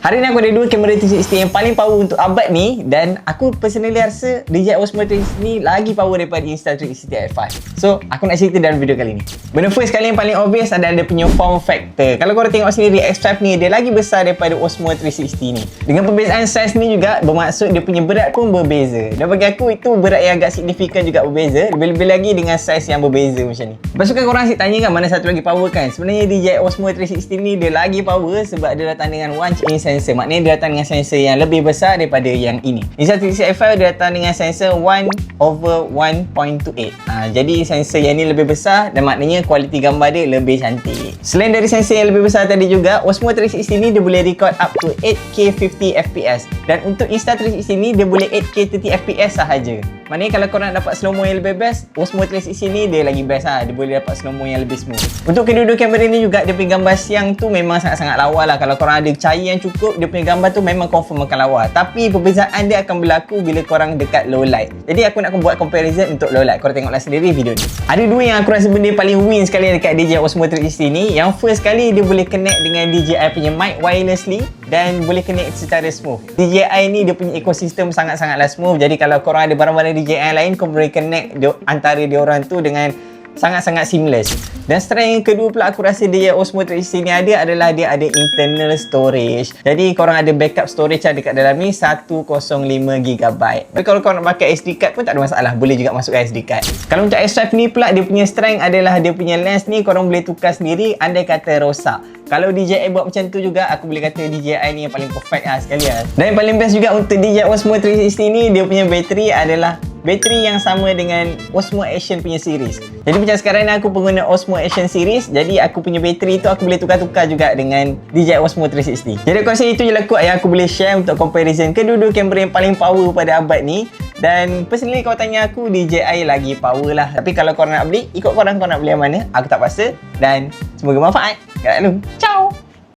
Hari ni aku ada dua kamera 360 yang paling power untuk abad ni, dan aku personally rasa DJI Osmo 360 ni lagi power daripada Insta360 F5. So, aku nak cerita dalam video kali ni. Benda first kali yang paling obvious adalah dia punya form factor. Kalau korang tengok sendiri, X5 ni dia lagi besar daripada Osmo 360 ni. Dengan perbezaan saiz ni juga bermaksud dia punya berat pun berbeza. Dan bagi aku itu berat yang agak signifikan juga berbeza. Lebih-lebih lagi dengan saiz yang berbeza macam ni. Lepas tu kan korang asyik tanya kan mana satu lagi power kan. Sebenarnya DJI Osmo 360 ni dia lagi power sebab dia datang dengan 1-inch sensor. Maknanya dia datang dengan sensor yang lebih besar daripada yang ini. Insta360 F5 dia datang dengan sensor 1/1.28. Jadi sensor yang ni lebih besar dan maknanya kualiti gambar dia lebih cantik. Selain dari sensor yang lebih besar tadi juga, Osmo 360 ni dia boleh record up to 8K 50fps. Dan untuk Insta360 ni dia boleh 8K 30fps sahaja. Maknanya kalau korang dapat slow-mo yang lebih best, Osmo 360 ni dia lagi best lah. Dia boleh dapat slow-mo yang lebih smooth. Untuk kedua-dua kamera ni juga dia punya gambar siang tu memang sangat-sangat lawa lah. Kalau korang ada cahaya yang cukup, dia punya gambar tu memang confirm akan lawa. Tapi perbezaan dia akan berlaku bila korang dekat low light. Jadi aku nak buat comparison untuk low light. Korang tengoklah sendiri video ni. Ada dua yang aku rasa benda paling win sekali dekat DJI Osmo 360 ni. Yang first kali dia boleh connect dengan DJI punya mic wirelessly dan boleh connect secara smooth. DJI ni dia punya ekosistem sangat-sangatlah smooth. Jadi kalau korang ada barang-barang DJI lain, kau boleh connect antara dia orang tu dengan sangat-sangat seamless. Dan strength yang kedua pula aku rasa DJI Osmo 360 ni adalah dia ada internal storage. Jadi korang ada backup storage dekat dalam ni 105GB. Tapi kalau korang nak pakai SD card pun tak ada masalah, boleh juga masukkan SD card. Kalau untuk X5 ni pula dia punya strength adalah dia punya lens ni korang boleh tukar sendiri andai kata rosak. Kalau DJI buat macam tu juga, aku boleh kata DJI ni yang paling perfect lah sekali lah. Dan yang paling best juga untuk DJI Osmo 360 ni, dia punya bateri adalah bateri yang sama dengan Osmo Action punya series. Jadi macam sekarang ni aku pengguna Osmo Action series, jadi aku punya bateri tu aku boleh tukar-tukar juga dengan DJI Osmo 360. Jadi aku rasa itu je lah kot yang aku boleh share untuk comparison kedua-dua kamera yang paling power pada abad ni. Dan personally kalau tanya aku, DJI lagi power lah. Tapi kalau korang nak beli, ikut korang nak beli yang mana, aku tak paksa. Dan semoga manfaat. Kat dulu. Ciao.